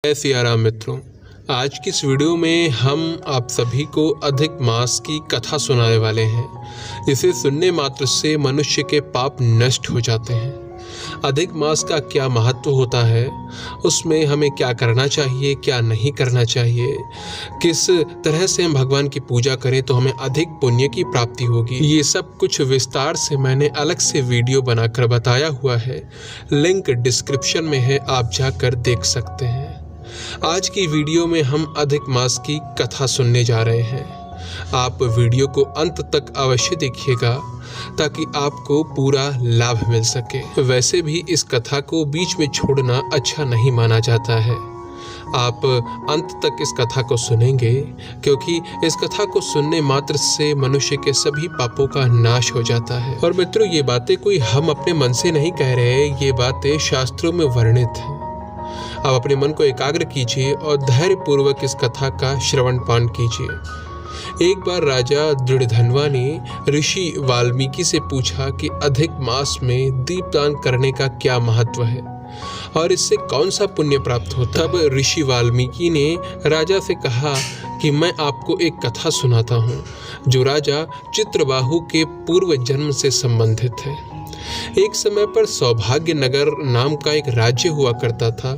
जय सिया राम मित्रों। आज की इस वीडियो में हम आप सभी को अधिक मास की कथा सुनाने वाले हैं, जिसे सुनने मात्र से मनुष्य के पाप नष्ट हो जाते हैं। अधिक मास का क्या महत्व होता है, उसमें हमें क्या करना चाहिए, क्या नहीं करना चाहिए, किस तरह से हम भगवान की पूजा करें तो हमें अधिक पुण्य की प्राप्ति होगी, ये सब कुछ विस्तार से मैंने अलग से वीडियो बनाकर बताया हुआ है। लिंक डिस्क्रिप्शन में है, आप जाकर देख सकते हैं। आज की वीडियो में हम अधिक मास की कथा सुनने जा रहे हैं। आप वीडियो को अंत तक अवश्य देखिएगा ताकि आपको पूरा लाभ मिल सके। वैसे भी इस कथा को बीच में छोड़ना अच्छा नहीं माना जाता है। आप अंत तक इस कथा को सुनेंगे क्योंकि इस कथा को सुनने मात्र से मनुष्य के सभी पापों का नाश हो जाता है। और मित्रों, ये बातें कोई हम अपने मन से नहीं कह रहे, ये बातें शास्त्रों में वर्णित हैं। आप अपने मन को एकाग्र कीजिए और धैर्यपूर्वक इस कथा का श्रवण पान कीजिए। एक बार राजा दृढ़धनवा ने ऋषि वाल्मीकि से पूछा कि अधिक मास में दीपदान करने का क्या महत्व है और इससे कौन सा पुण्य प्राप्त होता है। तब ऋषि वाल्मीकि ने राजा से कहा कि मैं आपको एक कथा सुनाता हूँ जो राजा चित्रबाहु के पूर्व जन्म से संबंधित है। एक समय पर सौभाग्य नगर नाम का एक राज्य हुआ करता था।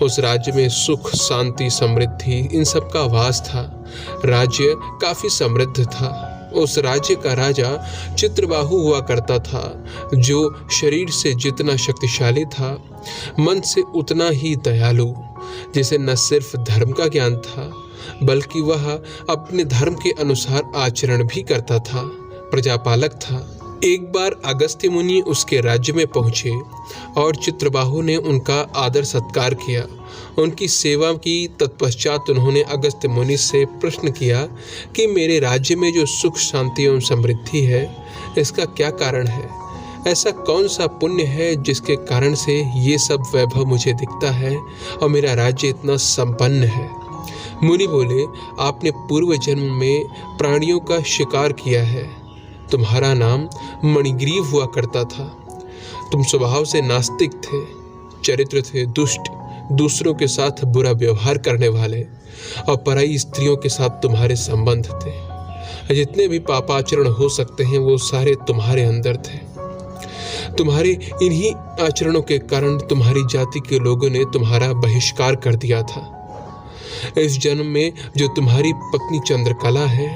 उस राज्य में सुख, शांति, समृद्धि इन सब का वास था। राज्य काफी समृद्ध था। उस राज्य का राजा चित्रबाहु हुआ करता था, जो शरीर से जितना शक्तिशाली था, मन से उतना ही दयालु, जिसे न सिर्फ धर्म का ज्ञान था बल्कि वह अपने धर्म के अनुसार आचरण भी करता था। प्रजापालक था। एक बार अगस्त्य मुनि उसके राज्य में पहुंचे और चित्रबाहु ने उनका आदर सत्कार किया, उनकी सेवा की। तत्पश्चात उन्होंने अगस्त्य मुनि से प्रश्न किया कि मेरे राज्य में जो सुख, शांति एवं समृद्धि है, इसका क्या कारण है? ऐसा कौन सा पुण्य है जिसके कारण से ये सब वैभव मुझे दिखता है और मेरा राज्य इतना संपन्न है? मुनि बोले, आपने पूर्व जन्म में प्राणियों का शिकार किया है। तुम्हारा नाम मणिग्रीव हुआ करता था। तुम स्वभाव से नास्तिक थे, चरित्र थे दुष्ट, दूसरों के साथ बुरा व्यवहार करने वाले और पराई स्त्रियों के साथ तुम्हारे संबंध थे। जितने भी पापाचरण हो सकते हैं वो सारे तुम्हारे अंदर थे। तुम्हारे इन्हीं आचरणों के कारण तुम्हारी जाति के लोगों ने तुम्हारा बहिष्कार कर दिया था। इस जन्म में जो तुम्हारी पत्नी चंद्रकला है,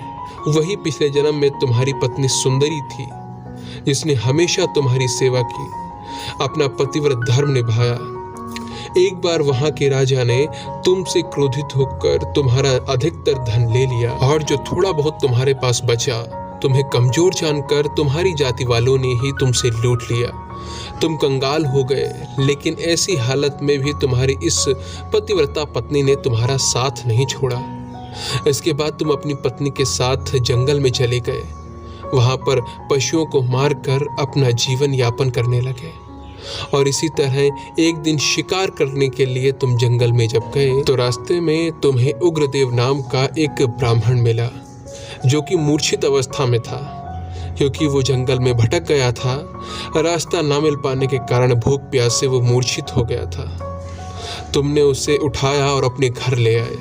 वही पिछले जन्म में तुम्हारी पत्नी सुंदरी थी, जिसने हमेशा तुम्हारी सेवा की, अपना पतिव्रत धर्म निभाया। एक बार वहां के राजा ने तुमसे क्रोधित होकर तुम्हारा अधिकतर धन ले लिया और जो थोड़ा बहुत तुम्हारे पास बचा, तुम्हें कमजोर जानकर तुम्हारी जाति वालों ने ही तुमसे लूट लिया। तुम कंगाल हो गए, लेकिन ऐसी हालत में भी तुम्हारी इस पतिव्रता पत्नी ने तुम्हारा साथ नहीं छोड़ा। इसके बाद तुम अपनी पत्नी के साथ जंगल में चले गए। वहां पर पशुओं को मारकर अपना जीवन यापन करने लगे। और इसी तरह एक दिन शिकार करने के लिए तुम जंगल में जब गए तो रास्ते में तुम्हें उग्रदेव नाम का एक ब्राह्मण मिला, जो कि मूर्छित अवस्था में था, क्योंकि वो जंगल में भटक गया था। रास्ता ना मिल पाने के कारण भूख प्यास से वो मूर्छित हो गया था। तुमने उसे उठाया और अपने घर ले आए।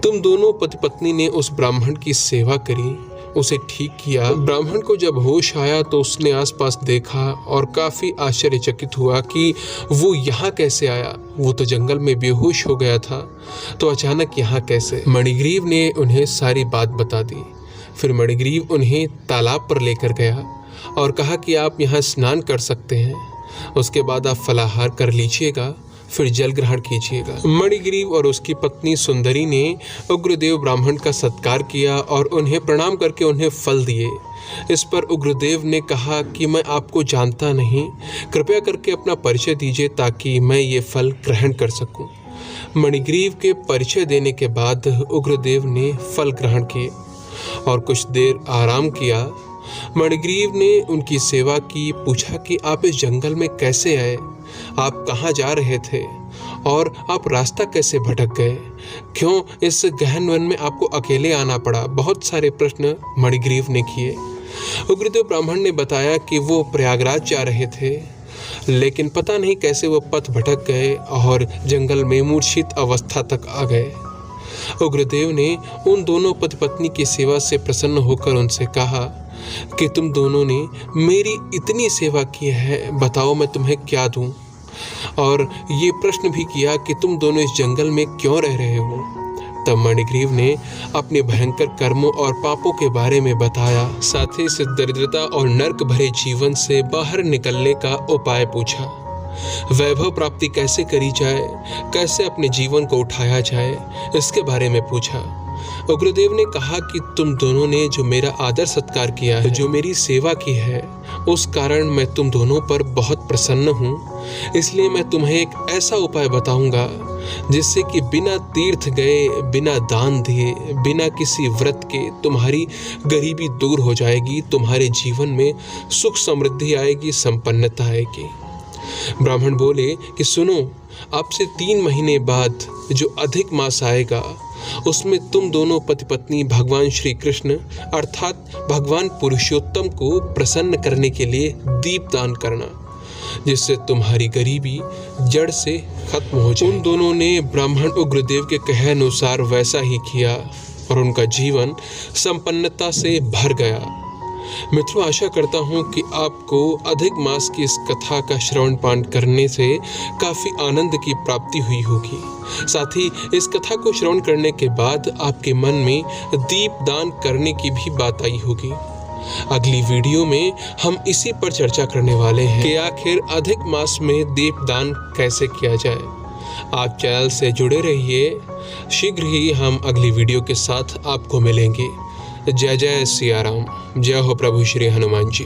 तुम दोनों पति पत्नी ने उस ब्राह्मण की सेवा करी, उसे ठीक किया। ब्राह्मण को जब होश आया तो उसने आसपास देखा और काफी आश्चर्यचकित हुआ कि वो यहाँ कैसे आया। वो तो जंगल में बेहोश हो गया था, तो अचानक यहाँ कैसे? मणिग्रीव ने उन्हें सारी बात बता दी। फिर मणिग्रीव उन्हें तालाब पर लेकर गया और कहा कि आप यहाँ स्नान कर सकते हैं, उसके बाद आप फलाहार कर लीजिएगा, फिर जल ग्रहण कीजिएगा। मणिग्रीव और उसकी पत्नी सुंदरी ने उग्रदेव ब्राह्मण का सत्कार किया और उन्हें प्रणाम करके उन्हें फल दिए। इस पर उग्रदेव ने कहा कि मैं आपको जानता नहीं, कृपया करके अपना परिचय दीजिए ताकि मैं ये फल ग्रहण कर सकूं। मणिग्रीव के परिचय देने के बाद उग्रदेव ने फल ग्रहण किए और कुछ देर आराम किया। मणिग्रीव ने उनकी सेवा की, पूछा कि आप इस जंगल में कैसे आए, आप कहाँ जा रहे थे और आप रास्ता कैसे भटक गए, क्यों इस गहन वन में आपको अकेले आना पड़ा। बहुत सारे प्रश्न मणिग्रीव ने किए। उग्रदेव ब्राह्मण ने बताया कि वो प्रयागराज जा रहे थे। लेकिन पता नहीं कैसे वो पथ भटक गए और जंगल में मूर्छित अवस्था तक आ गए। उग्रदेव ने उन दोनों पति पत्नी की सेवा से प्रसन्न होकर उनसे कहा कि तुम दोनों ने मेरी इतनी सेवा की है, बताओ मैं तुम्हें क्या दूं? और ये प्रश्न भी किया कि तुम दोनों इस जंगल में क्यों रह रहे हो? तब मणिग्रीव ने अपने भयंकर कर्मों और पापों के बारे में बताया, साथ ही इस दरिद्रता और नर्क भरे जीवन से बाहर निकलने का उपाय पूछा। वैभव प्राप्ति कैसे करी जाए, कैसे अपने जीवन को उठाया जाए, इसके बारे में पूछा। उग्रदेव ने कहा कि तुम दोनों ने जो मेरा आदर सत्कार किया है, जो मेरी सेवा की है, उस कारण मैं तुम दोनों पर बहुत प्रसन्न हूँ। इसलिए मैं तुम्हें एक ऐसा उपाय बताऊंगा जिससे कि बिना तीर्थ गए, बिना दान दिए, बिना किसी व्रत के तुम्हारी गरीबी दूर हो जाएगी, तुम्हारे जीवन में सुख समृद्धि आएगी, संपन्नता आएगी। ब्राह्मण बोले कि सुनो, अब से 3 महीने बाद जो अधिक मास आएगा उसमें तुम दोनों पति पत्नी भगवान श्री कृष्ण अर्थात भगवान पुरुषोत्तम को प्रसन्न करने के लिए दीपदान करना, जिससे तुम्हारी गरीबी जड़ से खत्म हो जाए। उन दोनों ने ब्राह्मण उग्रदेव के कहे अनुसार वैसा ही किया और उनका जीवन संपन्नता से भर गया। मित्रों, आशा करता हूँ कि आपको अधिक मास की इस कथा का श्रवण पाठ करने से काफ़ी आनंद की प्राप्ति हुई होगी। साथ ही इस कथा को श्रवण करने के बाद आपके मन में दीपदान करने की भी बात आई होगी। अगली वीडियो में हम इसी पर चर्चा करने वाले हैं कि आखिर अधिक मास में दीपदान कैसे किया जाए। आप चैनल से जुड़े रहिए, शीघ्र ही हम अगली वीडियो के साथ आपको मिलेंगे। जय जय सिया राम, जय हो प्रभु श्री हनुमान जी।